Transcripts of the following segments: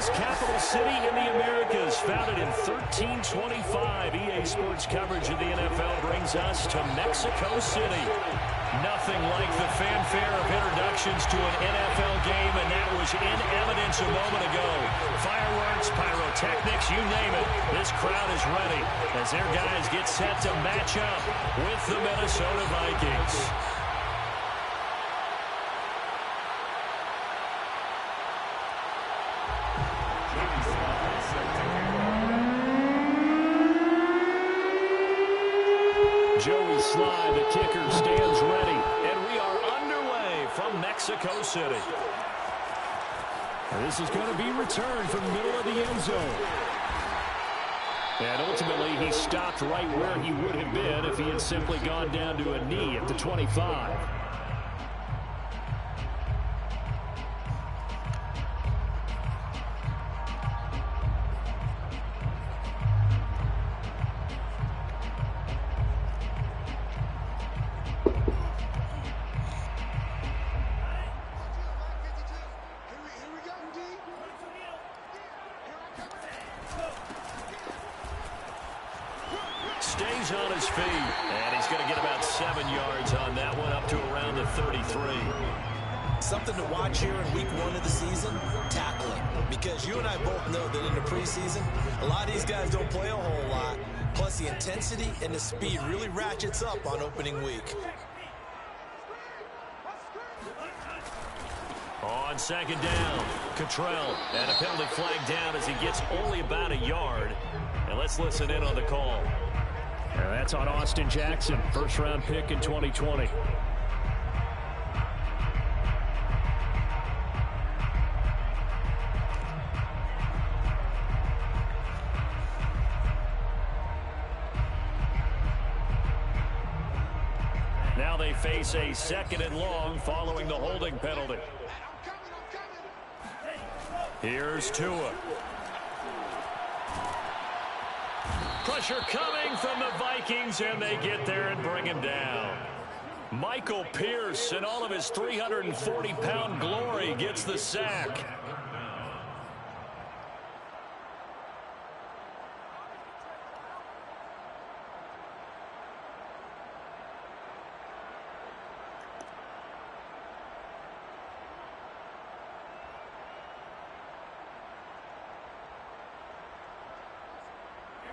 America's capital city in the Americas. Founded in 1325, EA Sports coverage of the NFL brings us to Mexico City. Nothing like the fanfare of introductions to an NFL game, and that was in evidence a moment ago. Fireworks, pyrotechnics, you name it. This crowd is ready as their guys get set to match up with the Minnesota Vikings. Joey Sly, the kicker, stands ready, and we are underway from Mexico City. And this is going to be returned from the middle of the end zone. And ultimately, he stopped right where he would have been if he had simply gone down to a knee at the 25. Stays on his feet, and he's going to get about 7 yards on that one, up to around the 33. Something to watch here in week 1 of the season, tackling. Because you and I both know that in the preseason, a lot of these guys don't play a whole lot. Plus, the intensity and the speed really ratchets up on opening week. On second down, Cottrell, and a penalty flag down as he gets only about a yard. And let's listen in on the call. And that's on Austin Jackson, first-round pick in 2020. Now they face a second and long following the holding penalty. Here's Tua. Pressure coming from the Vikings, and they get there and bring him down. Michael Pierce, in all of his 340-pound glory, gets the sack.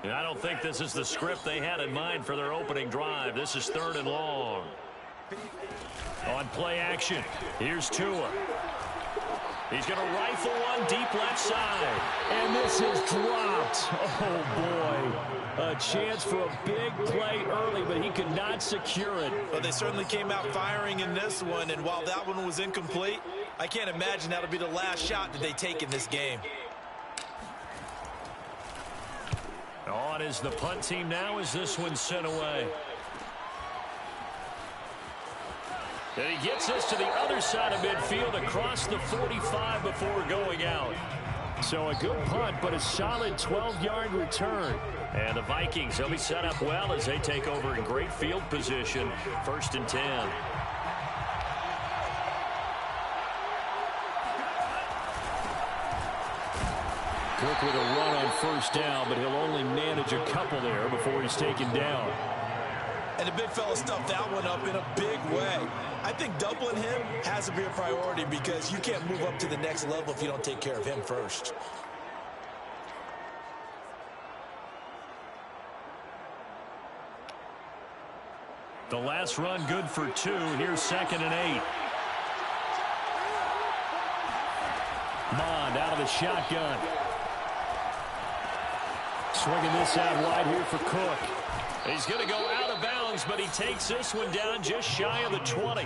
I don't think this is the script they had in mind for their opening drive. This is third and long. On play action, here's Tua. He's going to rifle one deep left side. And this is dropped. Oh, boy. A chance for a big play early, but he could not secure it. Well, they certainly came out firing in this one, and while that one was incomplete, I can't imagine that'll be the last shot that they take in this game. On is the punt team now as this one's sent away. And he gets us to the other side of midfield across the 45 before going out. So a good punt, but a solid 12-yard return. And the Vikings, they'll be set up well as they take over in great field position. 1st and 10. Cook with a run on first down, but he'll only manage a couple there before he's taken down. And the big fella stuffed that one up in a big way. I think doubling him has to be a priority because you can't move up to the next level if you don't take care of him first. The last run good for 2. Here's 2nd and 8. Mond out of the shotgun. Swinging this out wide here for Cook. He's going to go out of bounds, but he takes this one down just shy of the 20.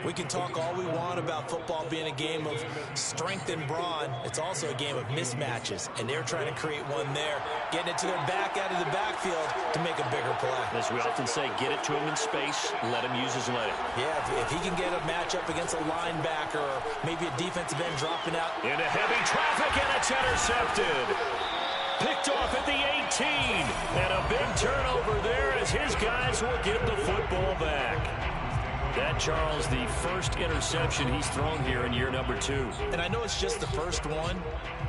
We can talk all we want about football being a game of strength and brawn. It's also a game of mismatches, and they're trying to create one there, getting it to their back out of the backfield to make a bigger play. As we often say, get it to him in space, let him use his leg. Yeah, if he can get a matchup against a linebacker or maybe a defensive end dropping out. Into heavy traffic, and it's intercepted. Picked off at the 18, and a big turnover there as his guys will get the football back. That, Charles, the first interception he's thrown here in year number 2. And I know it's just the first one,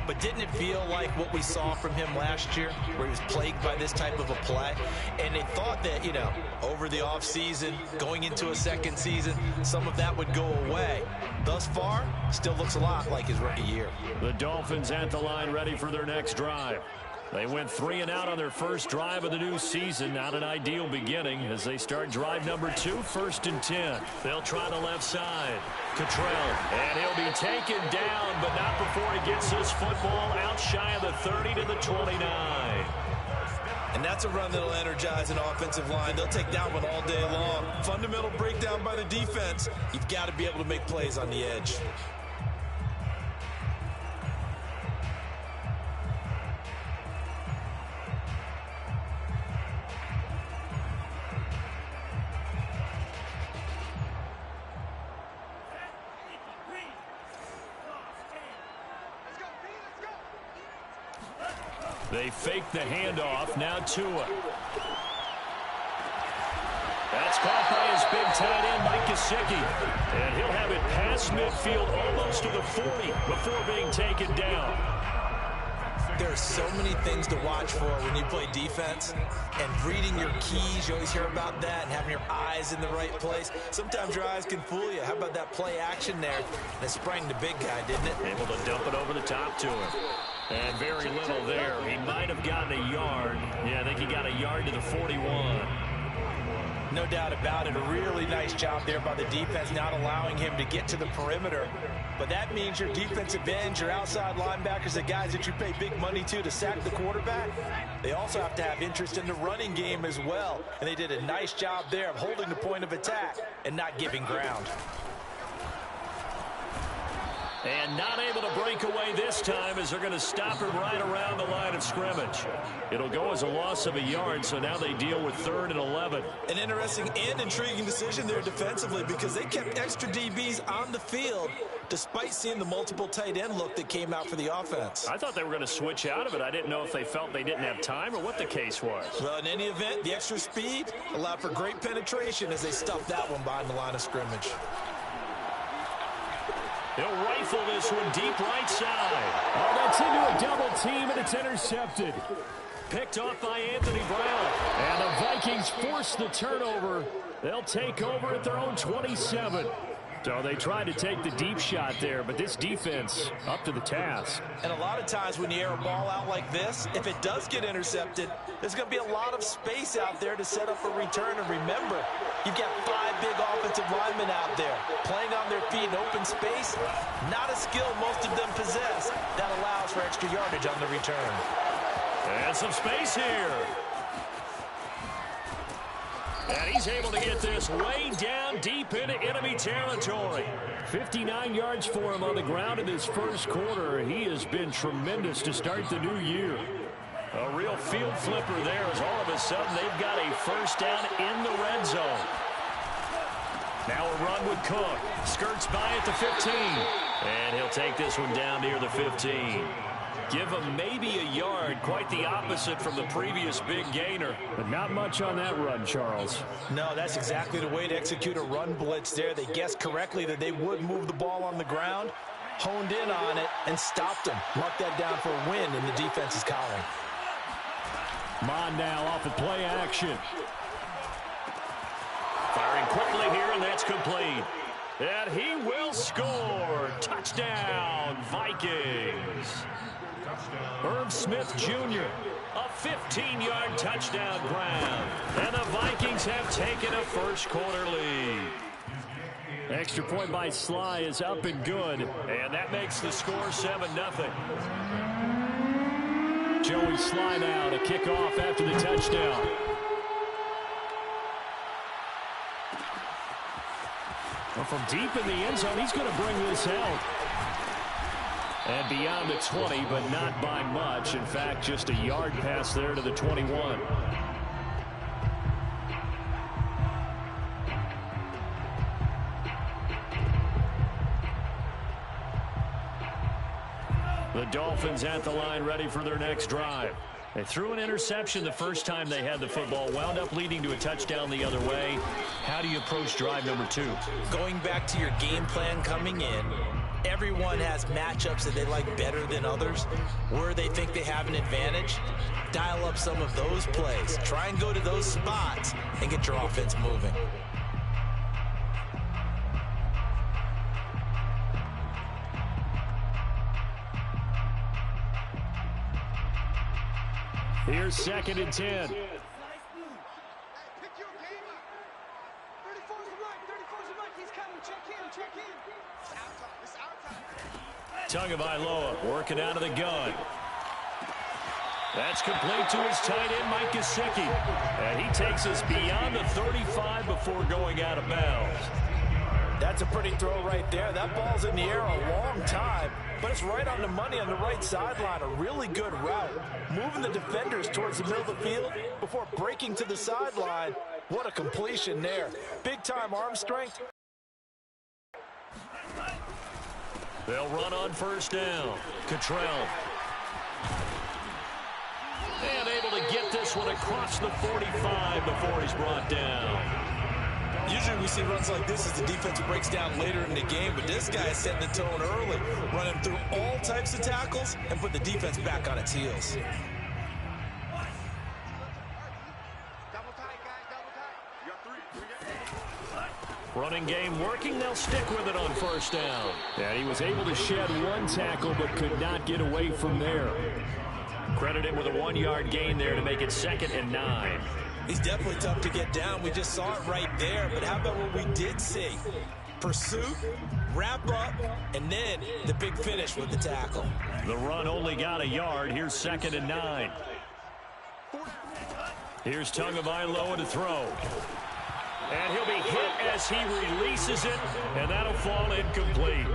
but didn't it feel like what we saw from him last year, where he was plagued by this type of a play? And they thought that, you know, over the offseason, going into a second season, some of that would go away. Thus far, still looks a lot like his rookie year. The Dolphins at the line, ready for their next drive. They went 3 and out on their first drive of the new season. Not an ideal beginning as they start drive number 2, 1st and 10. They'll try the left side. Cottrell, and he'll be taken down, but not before he gets his football out shy of the 30 to the 29. And that's a run that'll energize an offensive line. They'll take that one all day long. Fundamental breakdown by the defense. You've got to be able to make plays on the edge. They fake the handoff. Now Tua. That's caught by his big tight end, Mike Gesicki. And he'll have it past midfield almost to the 40 before being taken down. There are so many things to watch for when you play defense. And reading your keys, you always hear about that, and having your eyes in the right place. Sometimes your eyes can fool you. How about that play action there? And it sprang the big guy, didn't it? Able to dump it over the top to him. And very little there. He might have gotten a yard. Yeah, I think he got a yard to the 41. No doubt about it. A really nice job there by the defense, not allowing him to get to the perimeter. But that means your defensive ends, your outside linebackers, the guys that you pay big money to sack the quarterback, they also have to have interest in the running game as well. And they did a nice job there of holding the point of attack and not giving ground. And not able to break away this time as they're going to stop him right around the line of scrimmage. It'll go as a loss of a yard, so now they deal with 3rd and 11. An interesting and intriguing decision there defensively because they kept extra DBs on the field despite seeing the multiple tight end look that came out for the offense. I thought they were going to switch out of it. I didn't know if they felt they didn't have time or what the case was. Well, in any event, the extra speed allowed for great penetration as they stuffed that one behind the line of scrimmage. He'll rifle this one deep right side. Oh, that's into a double team, and it's intercepted. Picked off by Anthony Brown. And the Vikings force the turnover. They'll take over at their own 27. So they tried to take the deep shot there, but this defense up to the task. And a lot of times when you air a ball out like this, if it does get intercepted, there's going to be a lot of space out there to set up a return. And remember, you've got 5 big offensive linemen out there playing on their feet in open space. Not a skill most of them possess. That allows for extra yardage on the return. And some space here. And he's able to get this way down deep into enemy territory. 59 yards for him on the ground in his first quarter. He has been tremendous to start the new year. A real field flipper there as all of a sudden they've got a first down in the red zone. Now a run with Cook. Skirts by at the 15. And he'll take this one down near the 15. Give him maybe a yard, quite the opposite from the previous big gainer. But not much on that run, Charles. No, that's exactly the way to execute a run blitz there. They guessed correctly that they would move the ball on the ground, honed in on it, and stopped him. Mark that down for a win in the defense's column. Mon now off of play action. Firing quickly here, and that's complete. And he will score. Touchdown, Vikings. Irv Smith Jr., a 15-yard touchdown grab. And the Vikings have taken a first quarter lead. Extra point by Sly is up and good. And that makes the score 7-0. Joey Sly now to kick off after the touchdown. Well, from deep in the end zone, he's going to bring this out. And beyond the 20, but not by much. In fact, just a yard pass there to the 21. The Dolphins at the line ready for their next drive. They threw an interception the first time they had the football, wound up leading to a touchdown the other way. How do you approach drive number 2? Going back to your game plan coming in, everyone has matchups that they like better than others, where they think they have an advantage. Dial up some of those plays. Try and go to those spots and get your offense moving. Here's 2nd and 10. Tagovailoa working out of the gun. That's complete to his tight end, Mike Gesicki. And he takes us beyond the 35 before going out of bounds. That's a pretty throw right there. That ball's in the air a long time, but it's right on the money on the right sideline. A really good route. Moving the defenders towards the middle of the field before breaking to the sideline. What a completion there. Big-time arm strength. They'll run on 1st down. Cottrell. And able to get this one across the 45 before he's brought down. Usually we see runs like this as the defense breaks down later in the game, but this guy is setting the tone early, running through all types of tackles and put the defense back on its heels. Running game working. They'll stick with it on 1st down. And he was able to shed 1 tackle but could not get away from there. Credit him with a 1-yard gain there to make it 2nd and 9. He's definitely tough to get down. We just saw it right there. But how about what we did see? Pursuit, wrap up, and then the big finish with the tackle. The run only got a yard. Here's 2nd and 9. Here's Tagovailoa to throw. And he'll be hit as he releases it, and that'll fall incomplete.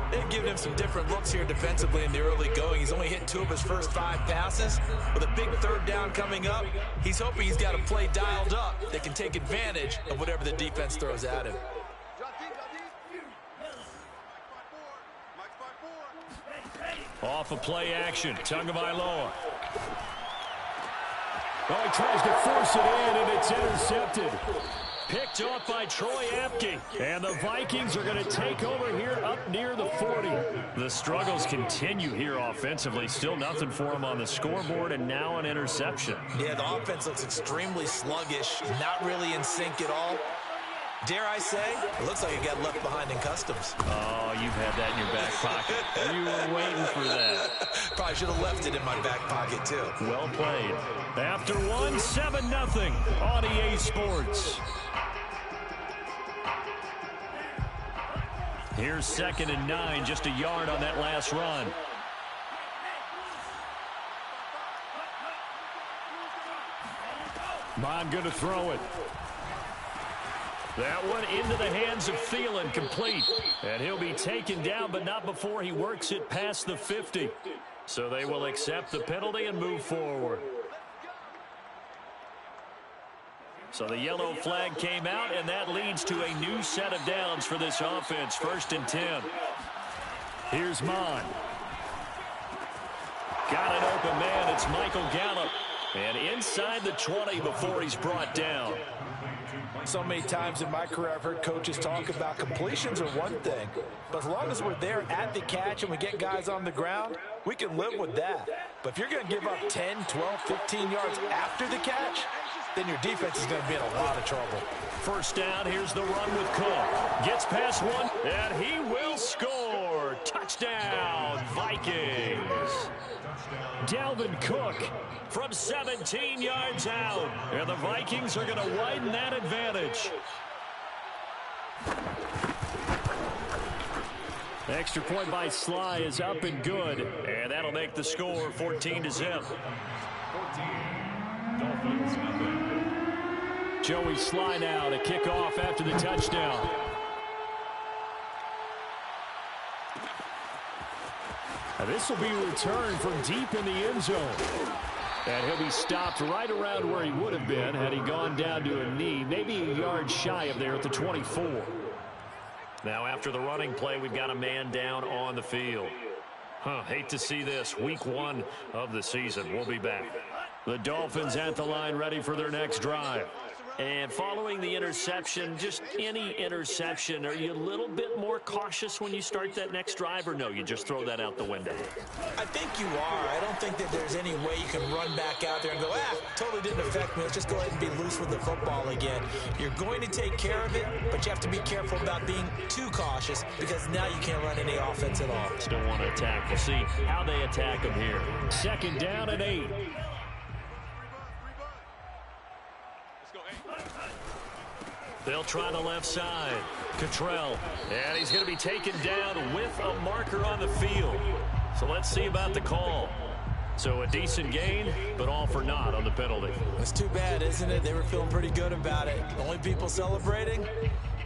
They've given him some different looks here defensively in the early going. He's only hit 2 of his first 5 passes. With a big 3rd down coming up, he's hoping he's got a play dialed up that can take advantage of whatever the defense throws at him. Off a play action, Tagovailoa. Oh, he tries to force it in, and it's intercepted. Picked off by Troy Apke. And the Vikings are going to take over here up near the 40. The struggles continue here offensively. Still nothing for them on the scoreboard, and now an interception. Yeah, the offense looks extremely sluggish, not really in sync at all. Dare I say, it looks like it got left behind in customs. Oh, you've had that in your back pocket. You were waiting for that. Probably should have left it in my back pocket, too. Well played. After 1, 7-0 on EA Sports. Here's 2nd and 9, just a yard on that last run. Bond going to throw it. That one into the hands of Thielen, complete. And he'll be taken down, but not before he works it past the 50. So they will accept the penalty and move forward. So the yellow flag came out, and that leads to a new set of downs for this offense. 1st and 10. Here's Mon. Got an open man. It's Michael Gallup. And inside the 20 before he's brought down. So many times in my career I've heard coaches talk about completions are one thing, but as long as we're there at the catch and we get guys on the ground, we can live with that. But if you're going to give up 10, 12, 15 yards after the catch, then your defense is going to be in a lot of trouble. 1st down, here's the run with Cook. Gets past 1, and he will score. Touchdown, Vikings. Dalvin Cook from 17 yards out. And the Vikings are going to widen that advantage. Extra point by Sly is up and good. And that'll make the score 14-0. Joey Sly now to kick off after the touchdown. Now this will be a return from deep in the end zone. And he'll be stopped right around where he would have been had he gone down to a knee, maybe a yard shy of there at the 24. Now after the running play, we've got a man down on the field. Hate to see this. Week 1 of the season. We'll be back. The Dolphins at the line ready for their next drive. And following the interception, just any interception, are you a little bit more cautious when you start that next drive, or no, you just throw that out the window? I think you are. I don't think that there's any way you can run back out there and go, totally didn't affect me. Let's just go ahead and be loose with the football again. You're going to take care of it, but you have to be careful about being too cautious because now you can't run any offense at all. Still want to attack. We'll see how they attack them here. 2nd down and 8. They'll try the left side. Cottrell. And he's going to be taken down with a marker on the field. So let's see about the call. So a decent gain, but all for naught on the penalty. It's too bad, isn't it? They were feeling pretty good about it. The only people celebrating,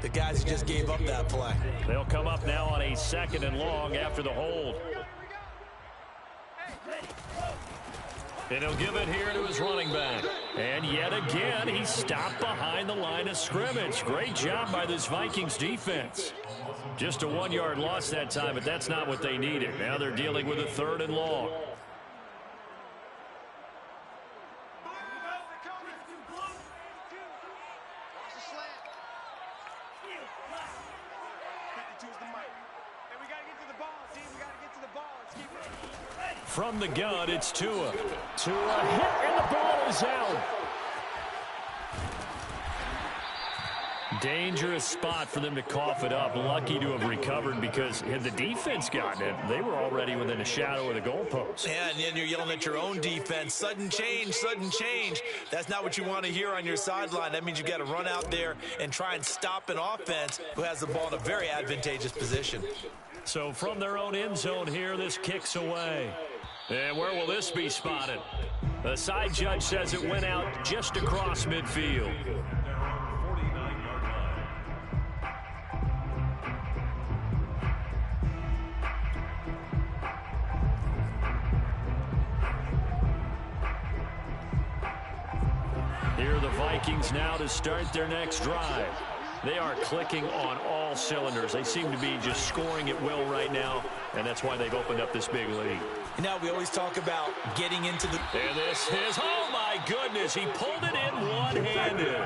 the guys who just gave up that play. They'll come up now on a 2nd and long after the hold. And he'll give it here to his running back. And yet again, he stopped behind the line of scrimmage. Great job by this Vikings defense. Just a 1-yard loss that time, but that's not what they needed. Now they're dealing with a 3rd and long. From the gun, it's Tua. Tua hit, and the ball is out. Dangerous spot for them to cough it up. Lucky to have recovered because had the defense gotten it, they were already within a shadow of the goalpost. Yeah, and then you're yelling at your own defense. Sudden change, sudden change. That's not what you want to hear on your sideline. That means you've got to run out there and try and stop an offense who has the ball in a very advantageous position. So from their own end zone here, this kicks away. And where will this be spotted? The side judge says it went out just across midfield. Here are the Vikings now to start their next drive. They are clicking on all cylinders. They seem to be just scoring at will right now, and that's why they've opened up this big lead. You know, we always talk about getting into the... And this is, oh my goodness, he pulled it in one-handed.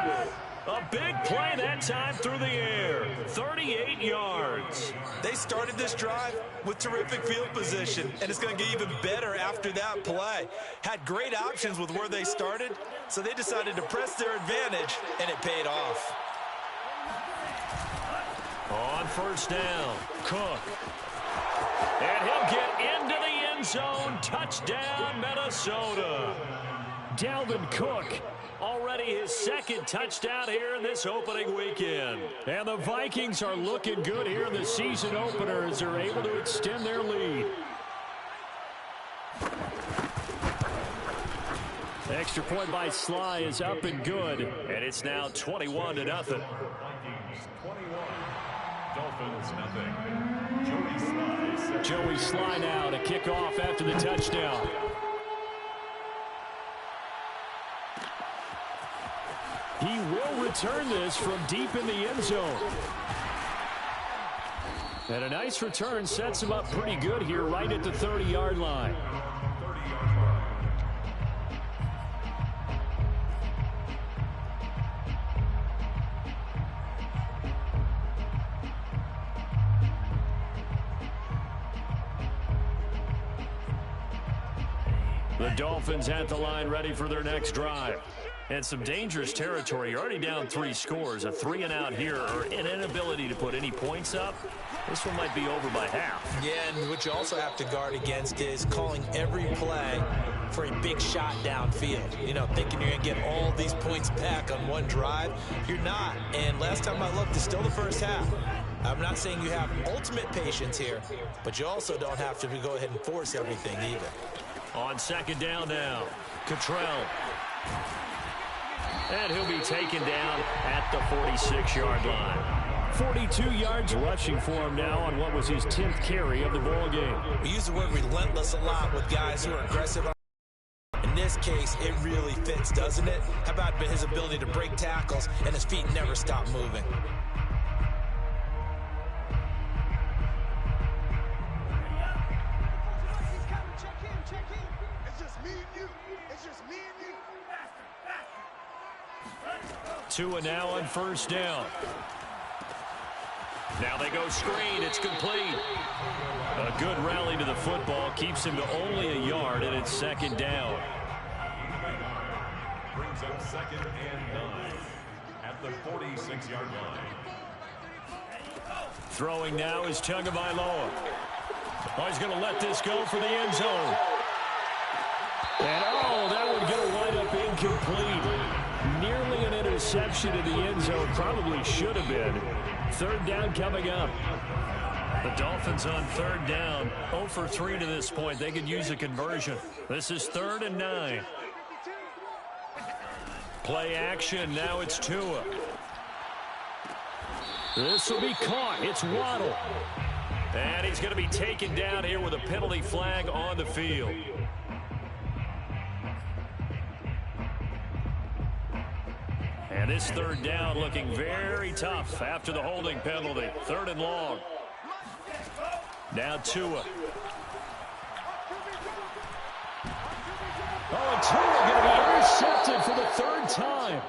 A big play that time through the air, 38 yards. They started this drive with terrific field position, and it's going to get even better after that play. Had great options with where they started, so they decided to press their advantage, and it paid off. On 1st down, Cook. And he'll get into the end zone. Touchdown, Minnesota. Dalvin Cook, already his 2nd touchdown here in this opening weekend. And the Vikings are looking good here in the season opener as they're able to extend their lead. The extra point by Sly is up and good. And it's now 21-0. Dolphins, nothing. Joey Sly now to kick off after the touchdown. He will return this from deep in the end zone. And a nice return sets him up pretty good here right at the 30-yard line. The Dolphins at the line ready for their next drive. And some dangerous territory. You're already down 3 scores. A 3-and-out here or an inability to put any points up. This one might be over by half. Yeah, and what you also have to guard against is calling every play for a big shot downfield. You know, thinking you're going to get all these points back on one drive. You're not. And last time I looked, it's still the first half. I'm not saying you have ultimate patience here, but you also don't have to go ahead and force everything either. On 2nd down now, Cottrell. And he'll be taken down at the 46-yard line. 42 yards rushing for him now on what was his 10th carry of the ball game. We use the word relentless a lot with guys who are aggressive. In this case, it really fits, doesn't it? How about his ability to break tackles and his feet never stop moving? It's just me and you. It's just me and you. Tua now on first down. Now they go screen. It's complete. A good rally to the football. Keeps him to only a yard, and it's second down. Brings up 2nd and 9 at the 46-yard line. Throwing now is Tagovailoa. Oh, he's going to let this go for the end zone. And, oh, that one going to wind up incomplete. Nearly an interception in the end zone. Probably should have been. Third down coming up. The Dolphins on third down. 0 for 3 to this point. They could use a conversion. This is 3rd and 9. Play action. Now it's Tua. This will be caught. It's Waddle. And he's going to be taken down here with a penalty flag on the field. And this third down looking very tough after the holding penalty. 3rd and long. Now Tua. Oh, and Tua going to be intercepted for the 3rd time.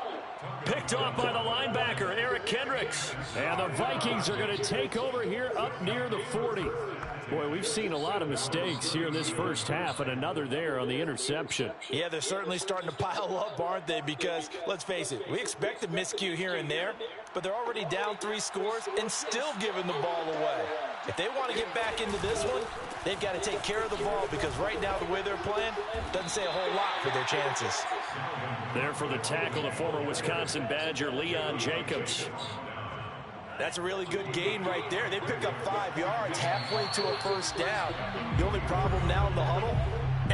Picked off by the linebacker, Eric Kendricks. And the Vikings are going to take over here up near the 40. Boy, we've seen a lot of mistakes here in this first half, and another there on the interception. Yeah, they're certainly starting to pile up, aren't they? Because, let's face it, we expect a miscue here and there, but they're already down 3 scores and still giving the ball away. If they want to get back into this one, they've got to take care of the ball, because right now the way they're playing doesn't say a whole lot for their chances. There for the tackle, the former Wisconsin Badger, Leon Jacobs. That's a really good gain right there. They pick up 5 yards halfway to a first down. The only problem now in the huddle,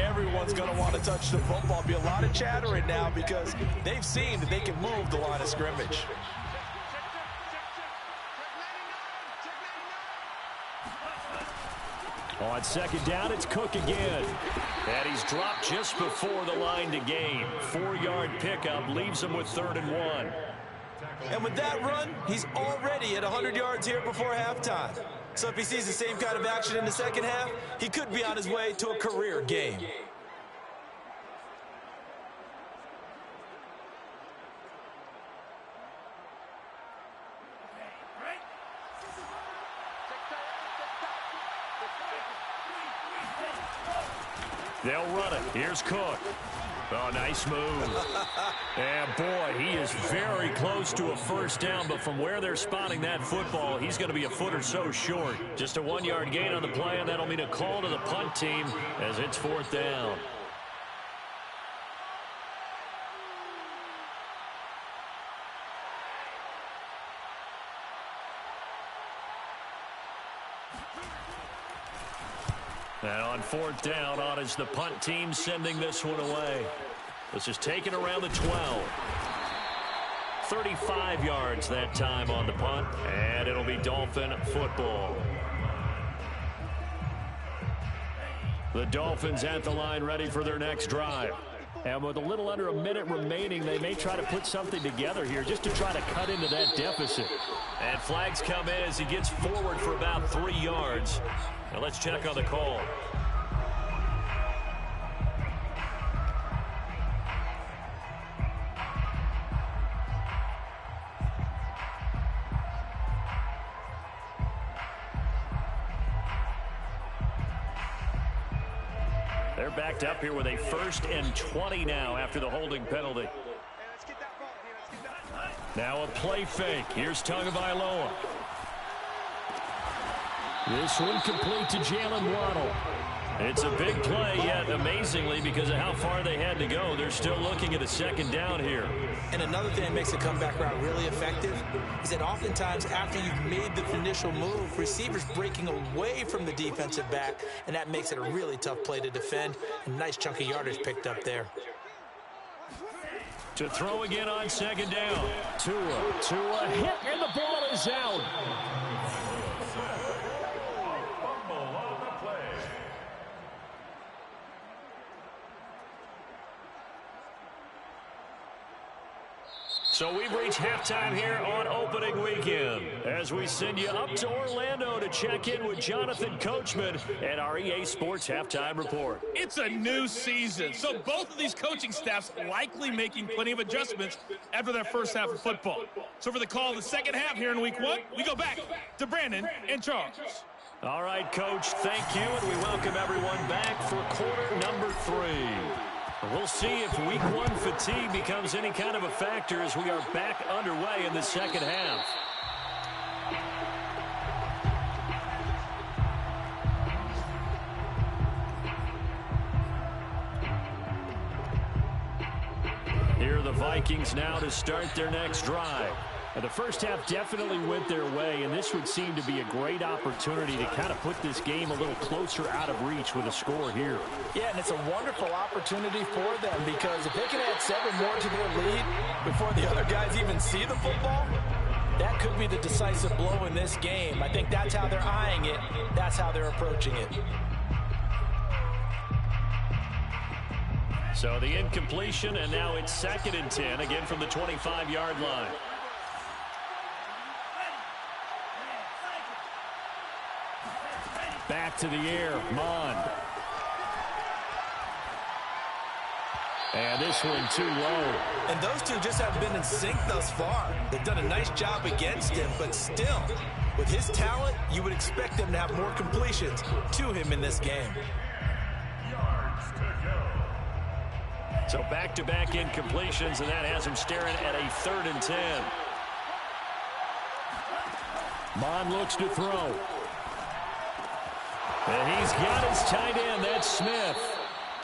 everyone's going to want to touch the football. Be a lot of chattering now because they've seen that they can move the line of scrimmage. On second down, it's Cook again. And he's dropped just before the line to gain. 4-yard pickup leaves him with 3rd and 1. And with that run, he's already at 100 yards here before halftime. So if he sees the same kind of action in the second half, he could be on his way to a career game. They'll run it. Here's Cook. Oh, nice move. And, boy, he is very close to a first down, but from where they're spotting that football, he's going to be a foot or so short. Just a 1-yard gain on the play, and that'll mean a call to the punt team as it's 4th down. And on 4th down, on is the punt team sending this one away. This is taken around the 12. 35 yards that time on the punt, and it'll be Dolphin football. The Dolphins at the line ready for their next drive. And with a little under a minute remaining, they may try to put something together here just to try to cut into that deficit. And flags come in as he gets forward for about 3 yards. Now let's check on the call. They're backed up here with a 1st and 20 now after the holding penalty. Now a play fake. Here's Tagovailoa. This one complete to Jalen Waddle. It's a big play, yet amazingly, because of how far they had to go, they're still looking at a 2nd down here. And another thing that makes a comeback route really effective is that oftentimes after you've made the initial move, receivers breaking away from the defensive back, and that makes it a really tough play to defend. A nice chunk of yardage picked up there. To throw again on 2nd down. Tua hit, and the ball is out. So we've reached halftime here on opening weekend as we send you up to Orlando to check in with Jonathan Coachman and our EA Sports Halftime Report. It's a new season, so both of these coaching staffs likely making plenty of adjustments after their first half of football. So for the call of the second half here in week one, we go back to Brandon and Charles. All right, Coach, thank you, and we welcome everyone back for quarter number 3. We'll see if week 1 fatigue becomes any kind of a factor as we are back underway in the second half. Here are the Vikings now to start their next drive. Now, the first half definitely went their way, and this would seem to be a great opportunity to kind of put this game a little closer out of reach with a score here. Yeah, and it's a wonderful opportunity for them because if they can add 7 more to their lead before the other guys even see the football, that could be the decisive blow in this game. I think that's how they're eyeing it. That's how they're approaching it. So the incompletion, and now it's 2nd and 10, again from the 25-yard line. Back to the air, Mond. And this one too low. And those two just haven't been in sync thus far. They've done a nice job against him, but still, with his talent, you would expect them to have more completions to him in this game. So back-to-back incompletions, and that has him staring at a 3rd and 10. Mond looks to throw. And he's got his tight end, that's Smith.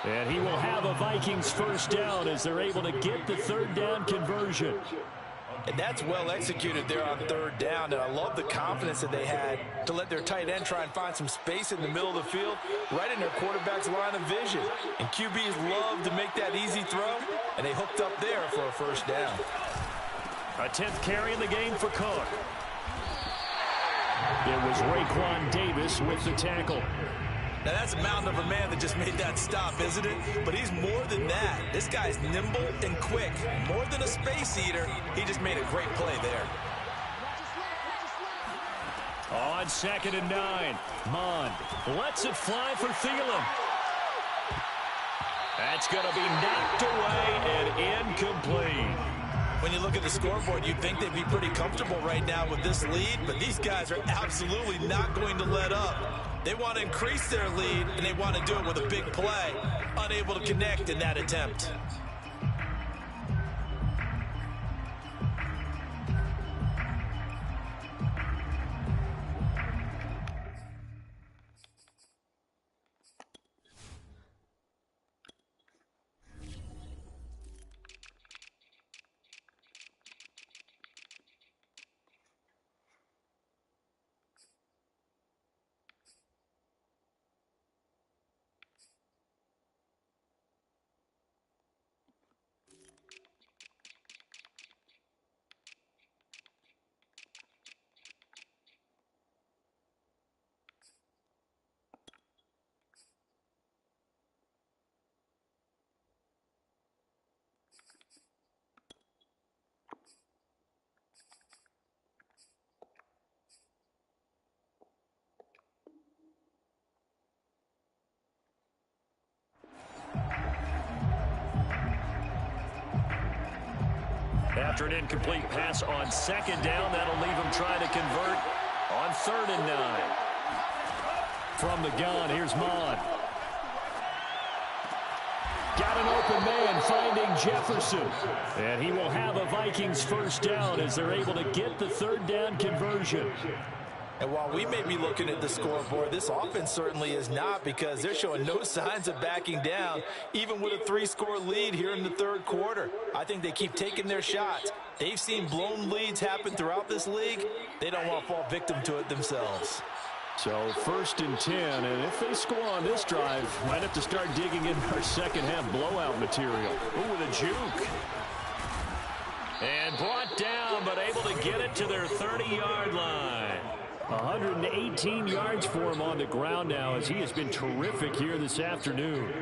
And he will have a Vikings first down as they're able to get the 3rd down conversion. And that's well executed there on 3rd down. And I love the confidence that they had to let their tight end try and find some space in the middle of the field, right in their quarterback's line of vision. And QBs love to make that easy throw, and they hooked up there for a first down. A 10th carry in the game for Cook. It was Raekwon Davis with the tackle. Now, that's a mountain of a man that just made that stop, isn't it? But he's more than that. This guy's nimble and quick. More than a space eater, he just made a great play there. On 2nd and 9, Mond lets it fly for Thielen. That's going to be knocked away and incomplete. When you look at the scoreboard, you'd think they'd be pretty comfortable right now with this lead, but these guys are absolutely not going to let up. They want to increase their lead, and they want to do it with a big play. Unable to connect in that attempt. After an incomplete pass on 2nd down, that'll leave him trying to convert on 3rd and 9. From the gun, here's Mond. Got an open man finding Jefferson. And he will have a Vikings first down as they're able to get the 3rd down conversion. And while we may be looking at the scoreboard, this offense certainly is not, because they're showing no signs of backing down, even with a 3-score lead here in the 3rd quarter. I think they keep taking their shots. They've seen blown leads happen throughout this league. They don't want to fall victim to it themselves. So 1st and 10, and if they score on this drive, might have to start digging in our second half blowout material. Ooh, with a juke. And brought down, but able to get it to their 30-yard line. 118 yards for him on the ground now, as he has been terrific here this afternoon.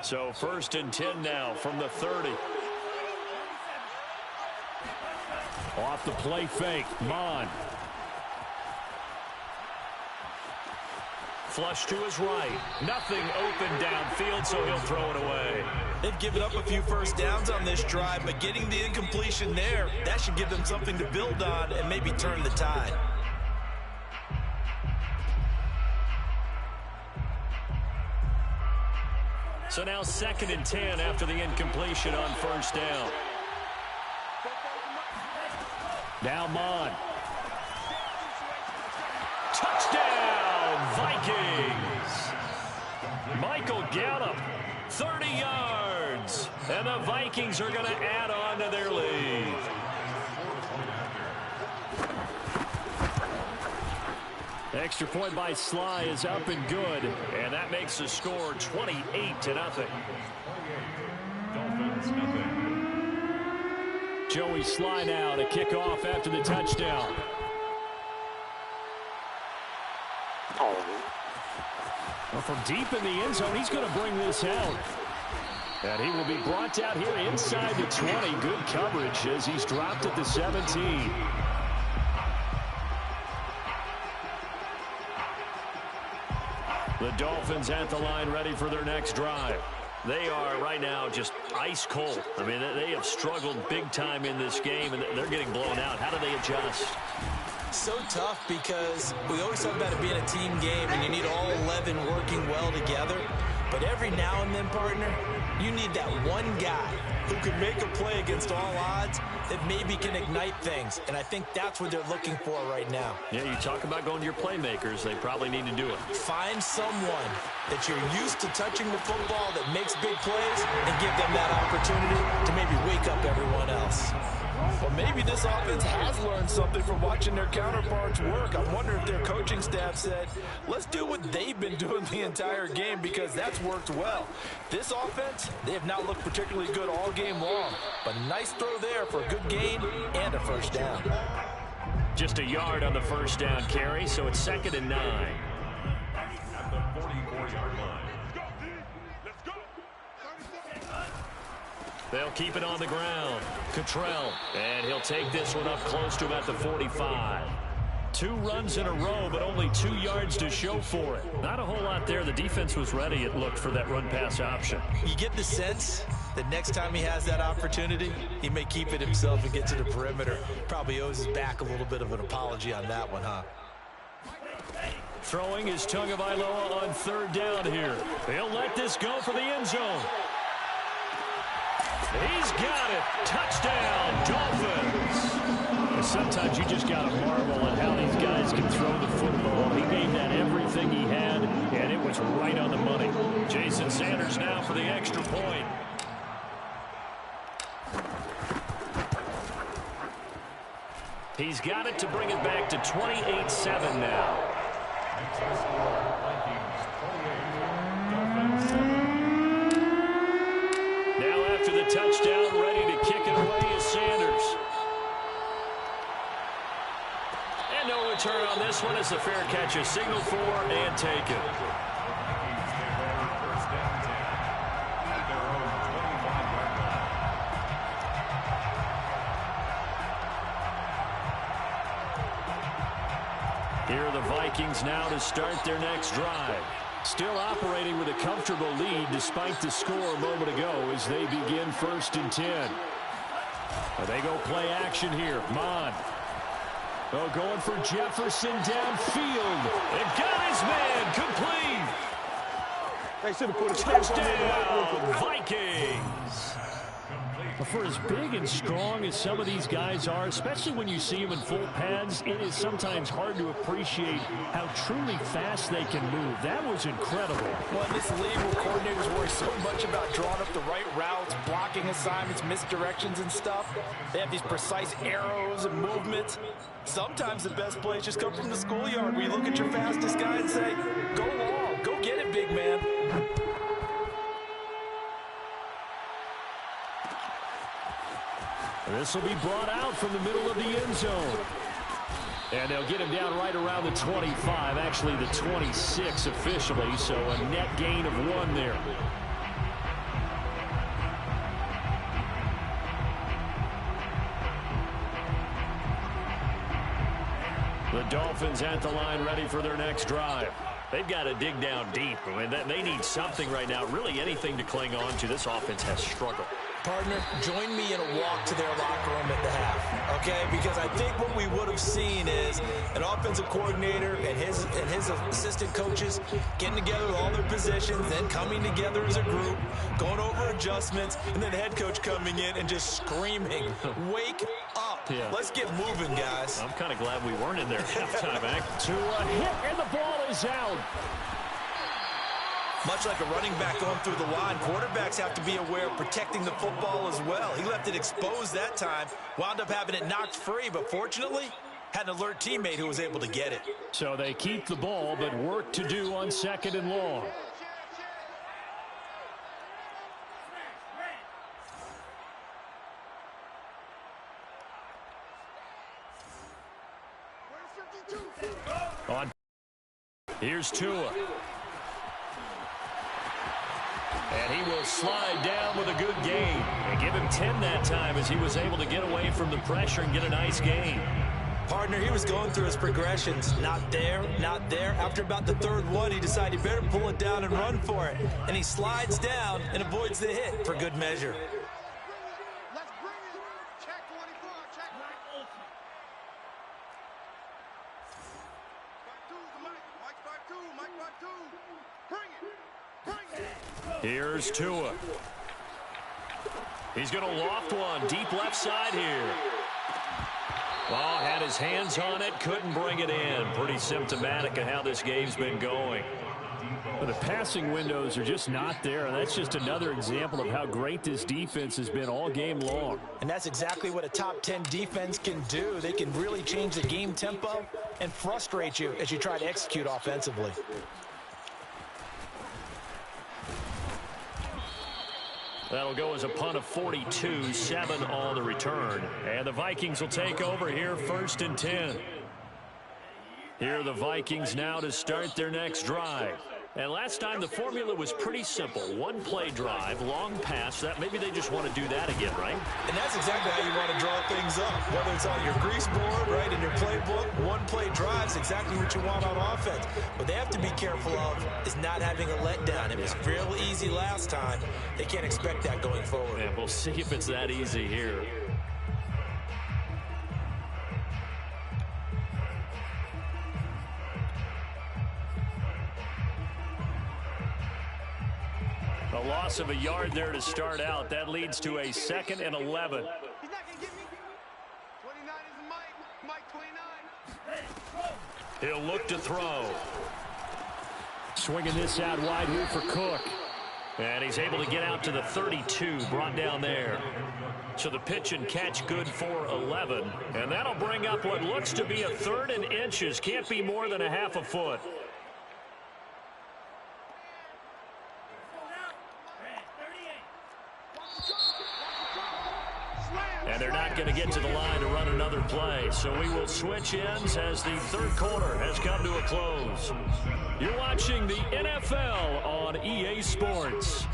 So 1st and 10 now from the 30. Off the play fake, Mon. Flush to his right. Nothing open downfield, so he'll throw it away. They've given up a few first downs on this drive, but getting the incompletion there, that should give them something to build on and maybe turn the tide. So now 2nd and 10 after the incompletion on first down. Now Mon. Touchdown, Vikings! Michael Gallup, 30 yards. And the Vikings are going to add on to their lead. Extra point by Sly is up and good. And that makes the score 28-0. Dolphins, nothing. Joey Sly now to kick off after the touchdown. Well, from deep in the end zone, he's going to bring this out. And he will be brought out here inside the 20. Good coverage as he's dropped at the 17. The Dolphins at the line ready for their next drive. They are right now just ice cold. I mean, they have struggled big time in this game, and they're getting blown out. How do they adjust? So tough because we always talk about it being a team game and you need all 11 working well together. But every now and then, partner, you need that one guy who can make a play against all odds that maybe can ignite things. And I think that's what they're looking for right now. Yeah, you talk about going to your playmakers. They probably need to do it. Find someone that you're used to touching the football that makes big plays and give them that opportunity to maybe wake up everyone else. Well, maybe this offense has learned something from watching their counterparts work. I'm wondering if their coaching staff said, let's do what they've been doing the entire game because that's worked well. This offense, they have not looked particularly good all game long, but nice throw there for a good gain and a first down. Just a yard on the first down carry, so it's 2nd and 9. At the 44-yard line. They'll keep it on the ground. Cottrell, and he'll take this one up close to about the 45. 2 runs in a row, but only 2 yards to show for it. Not a whole lot there. The defense was ready, it looked, for that run-pass option. You get the sense that next time he has that opportunity, he may keep it himself and get to the perimeter. Probably owes his back a little bit of an apology on that one, huh? Throwing is Tagovailoa on 3rd down here. He'll let this go for the end zone. He's got it. Touchdown, Dolphins. Sometimes you just got to marvel at how these guys can throw the football. He gave that everything he had, and it was right on the money. Jason Sanders now for the extra point. He's got it to bring it back to 28-7 now. After the touchdown, ready to kick it away is Sanders. And no return on this one as the fair catch is signaled for and taken. Here are the Vikings now to start their next drive. Still operating with a comfortable lead despite the score a moment ago as they begin 1st and 10. They go play action here. Mon. Oh, going for Jefferson downfield. And got his man complete. They should have put a touchdown, Vikings. For as big and strong as some of these guys are, especially when you see them in full pads, it is sometimes hard to appreciate how truly fast they can move. That was incredible. Well, in this league where coordinators worry so much about drawing up the right routes, blocking assignments, misdirections and stuff, they have these precise arrows and movements. Sometimes the best plays just come from the schoolyard where you look at your fastest guy and say, go long, go get it, big man. This will be brought out from the middle of the end zone. And they'll get him down right around the 25, actually the 26 officially, so a net gain of 1 there. The Dolphins at the line ready for their next drive. They've got to dig down deep. I mean, they need something right now, really anything to cling on to. This offense has struggled. Partner, join me in a walk to their locker room at the half, okay? Because I think what we would have seen is an offensive coordinator and his assistant coaches getting together with all their positions, then coming together as a group, going over adjustments, and then the head coach coming in and just screaming, wake up. Yeah. Let's get moving, guys. I'm kind of glad we weren't in there at halftime, Mac. To a hit, and the ball is out. Much like a running back going through the line, quarterbacks have to be aware of protecting the football as well. He left it exposed that time, wound up having it knocked free, but fortunately, had an alert teammate who was able to get it. So they keep the ball, but work to do on 2nd and long. On. Here's Tua. And he will slide down with a good gain. And give him 10 that time as he was able to get away from the pressure and get a nice gain. Partner, he was going through his progressions. Not there, not there. After about the 3rd one, he decided he better pull it down and run for it. And he slides down and avoids the hit for good measure. Let's bring it. Check 24. Check. Mike 2. Mike 2. Bring it. Here's Tua. He's going to loft one deep left side here. Oh, had his hands on it, couldn't bring it in. Pretty symptomatic of how this game's been going. Well, the passing windows are just not there, and that's just another example of how great this defense has been all game long. And that's exactly what a top 10 defense can do. They can really change the game tempo and frustrate you as you try to execute offensively. That'll go as a punt of 42, 7 on the return. And the Vikings will take over here 1st and 10. Here are the Vikings now to start their next drive. And last time the formula was pretty simple. 1-play drive, long pass. That maybe they just want to do that again, right? And that's exactly how you want to draw things up. Whether it's on your grease board, right, in your playbook, 1-play drive is exactly what you want on offense. What they have to be careful of is not having a letdown. It was real easy last time. They can't expect that going forward. Yeah, we'll see if it's that easy here. A loss of a yard there to start out. That leads to a 2nd and 11. He's not going to get me. 29 is Mike. Mike 29. He'll look to throw. Swinging this out wide here for Cook. And he's able to get out to the 32, brought down there. So the pitch and catch good for 11. And that'll bring up what looks to be a 3rd and inches. Can't be more than a half a foot. And they're not going to get to the line to run another play. So we will switch ends as the 3rd quarter has come to a close. You're watching the NFL on EA Sports.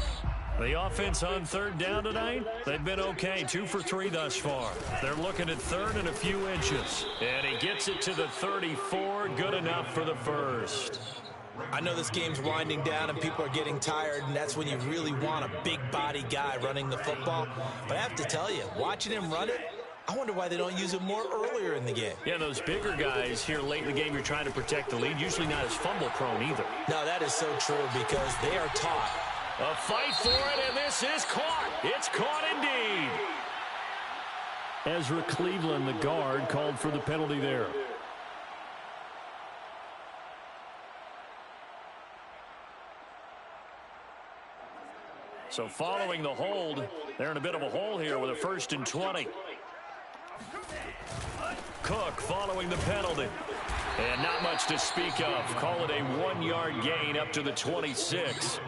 The offense on 3rd down tonight, they've been okay. 2 for 3 thus far. They're looking at 3rd and a few inches. And he gets it to the 34. Good enough for the 1st. I know this game's winding down and people are getting tired, and that's when you really want a big body guy running the football. But I have to tell you, watching him run it, I wonder why they don't use him more earlier in the game. Yeah, those bigger guys here late in the game, you're trying to protect the lead, usually not as fumble prone either. No, that is so true because they are taught. A fight for it, and this is caught. It's caught indeed. Ezra Cleveland, the guard, called for the penalty there. So following the hold, they're in a bit of a hole here with a 1st and 20. Cook following the penalty. And not much to speak of. Call it a 1-yard gain up to the 26.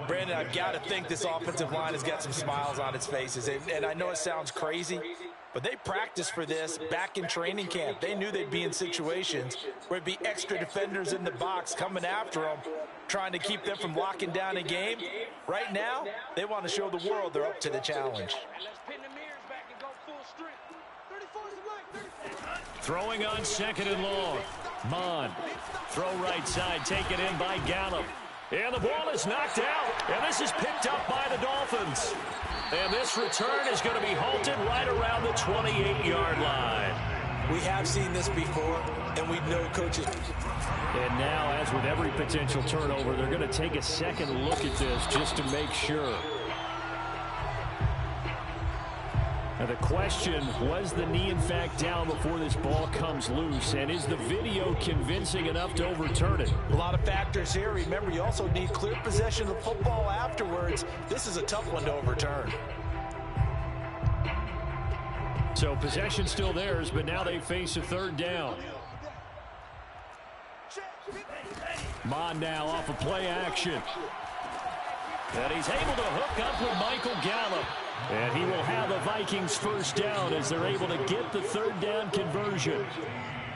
Brandon, I've got to think this offensive line has got some smiles on its faces. And I know it sounds crazy, but they practiced for this back in training camp. They knew they'd be in situations where it'd be extra defenders in the box coming after them, trying to keep them from locking down a game. Right now, they want to show the world they're up to the challenge. Let's pin the mirrors back and go full strength. 34 is the right. Throwing on 2nd and long. Mon. Throw right side, taken in by Gallup. And the ball is knocked out. And this is picked up by the Dolphins. And this return is going to be halted right around the 28-yard line. We have seen this before, and we know coaches. And now, as with every potential turnover, they're going to take a second look at this just to make sure. Now the question, was the knee in fact down before this ball comes loose? And is the video convincing enough to overturn it? A lot of factors here. Remember, you also need clear possession of the football afterwards. This is a tough one to overturn. So possession still theirs, but now they face a 3rd down. Mon now off of play action. And he's able to hook up with Michael Gallup. And he will have the Vikings 1st down as they're able to get the 3rd down conversion.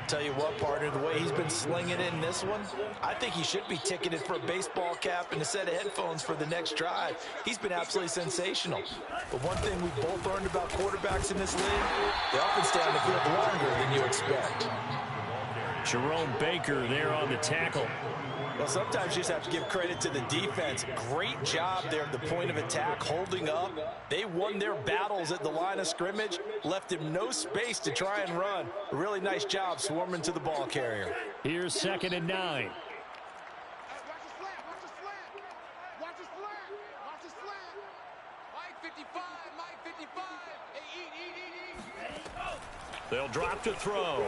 Tell you what, partner, the way he's been slinging in this one, I think he should be ticketed for a baseball cap and a set of headphones for the next drive. He's been absolutely sensational. But one thing we've both learned about quarterbacks in this league, they often stay on the field longer than you expect. Jerome Baker there on the tackle. Well, sometimes you just have to give credit to the defense. Great job there at the point of attack, holding up. They won their battles at the line of scrimmage, left him no space to try and run. A really nice job swarming to the ball carrier. Here's 2nd and 9. Watch the slant, watch the slant. Watch the slant, watch the slant. Mike 55, Mike 55. Hey, eat. They'll drop to throw.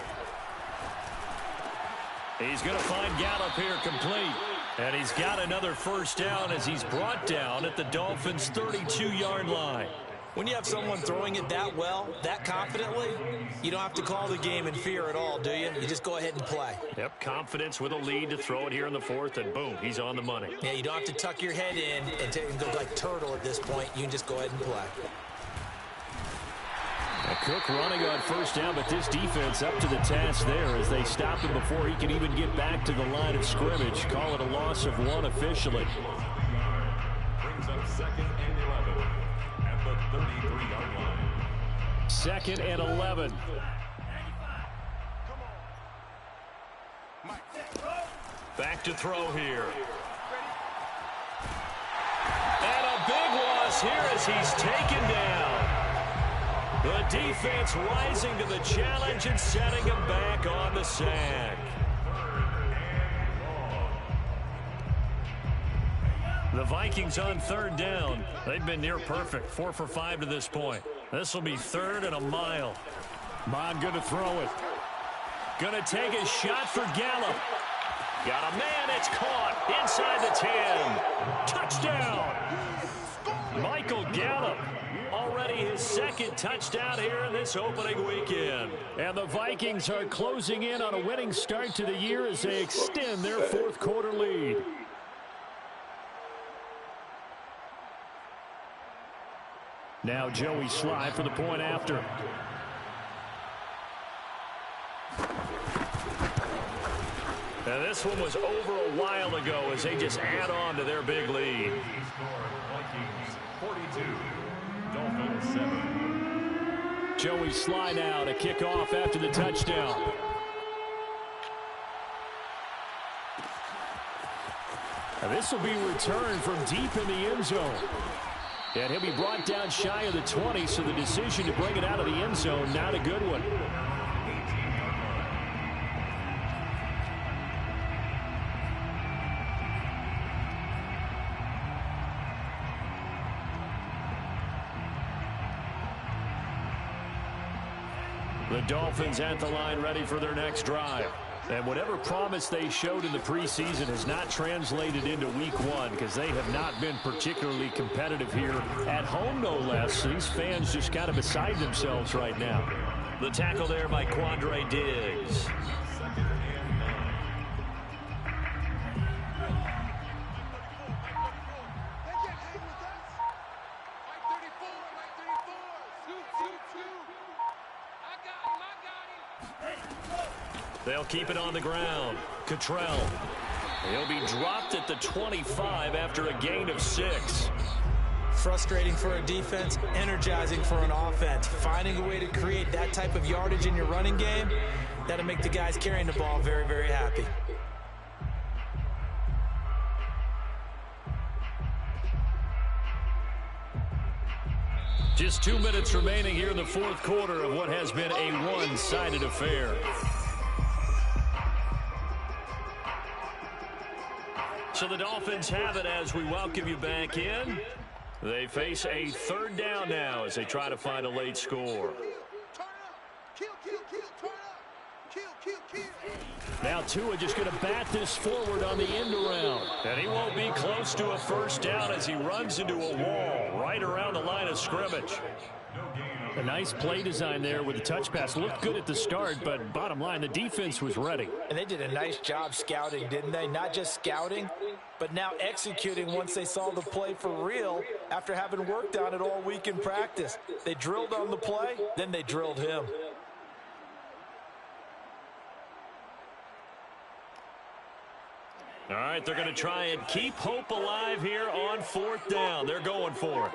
He's going to find Gallup here complete. And he's got another 1st down as he's brought down at the Dolphins' 32-yard line. When you have someone throwing it that well, that confidently, you don't have to call the game in fear at all, do you? You just go ahead and play. Yep, confidence with a lead to throw it here in the 4th, and boom, he's on the money. Yeah, you don't have to tuck your head in and go like turtle at this point. You can just go ahead and play. Cook running on 1st down, but this defense up to the task there as they stop him before he can even get back to the line of scrimmage. Call it a loss of 1 officially. Brings up 2nd and 11 at the 33-yard line. 2nd and 11. Back to throw here. And a big loss here as he's taken down. The defense rising to the challenge and setting him back on the sack. The Vikings on 3rd down. They've been near perfect, 4 for 5 to this point. This will be 3rd and a mile. Mon going to throw it. Going to take a shot for Gallup. Got a man, it's caught inside the 10. Touchdown. Michael Gallup. Already his 2nd touchdown here in this opening weekend. And the Vikings are closing in on a winning start to the year as they extend their 4th quarter lead. Now Joey Sly for the point after. And this one was over a while ago as they just add on to their big lead. Vikings 42. Dolphins 7. Joey Sly now to kick off after the touchdown. And this will be returned from deep in the end zone. And he'll be brought down shy of the 20, so the decision to bring it out of the end zone, not a good one. The Dolphins at the line ready for their next drive. And whatever promise they showed in the preseason has not translated into week 1 because they have not been particularly competitive here at home, no less. These fans just kind of beside themselves right now. The tackle there by Quandre Diggs. They'll keep it on the ground. Cottrell. He'll be dropped at the 25 after a gain of 6. Frustrating for a defense, energizing for an offense. Finding a way to create that type of yardage in your running game, that'll make the guys carrying the ball very, very happy. Just 2 minutes remaining here in the fourth quarter of what has been a one-sided affair. So the Dolphins have it as we welcome you back in. They face a third down now as they try to find a late score. Now Tua just going to bat this forward on the end around. And he won't be close to a first down as he runs into a wall right around the line of scrimmage. A nice play design there with the touch pass. Looked good at the start, but bottom line, the defense was ready. And they did a nice job scouting, didn't they? Not just scouting, but now executing once they saw the play for real after having worked on it all week in practice. They drilled on the play, then they drilled him. All right, they're going to try and keep hope alive here on fourth down. They're going for it.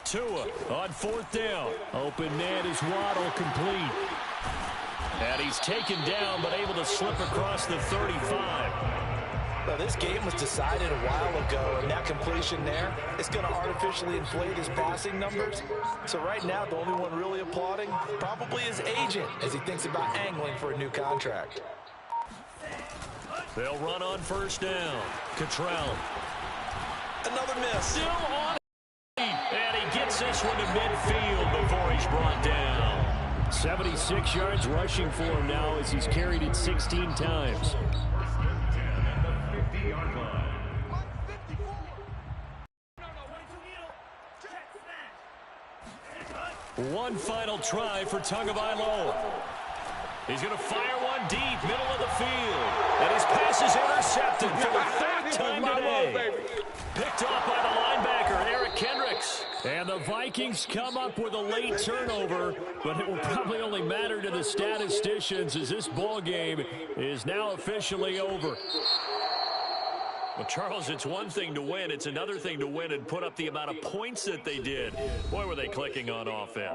Tua on fourth down. Open man is Waddle, complete. And he's taken down but able to slip across the 35. Well, this game was decided a while ago, and that completion there is going to artificially inflate his passing numbers. So right now, the only one really applauding probably his agent as he thinks about angling for a new contract. They'll run on first down. Cottrell. Another miss. Still on. And he gets this one to midfield before he's brought down. 76 yards rushing for him now as he's carried it 16 times. One final try for Tagovailoa. He's going to fire one deep, middle of the field. And his pass is intercepted for the third time today. Picked off by the linebacker, Eric Kendricks. And the Vikings come up with a late turnover, but it will probably only matter to the statisticians as this ball game is now officially over. Well, Charles, it's one thing to win. It's another thing to win and put up the amount of points that they did. Boy, were they clicking on offense.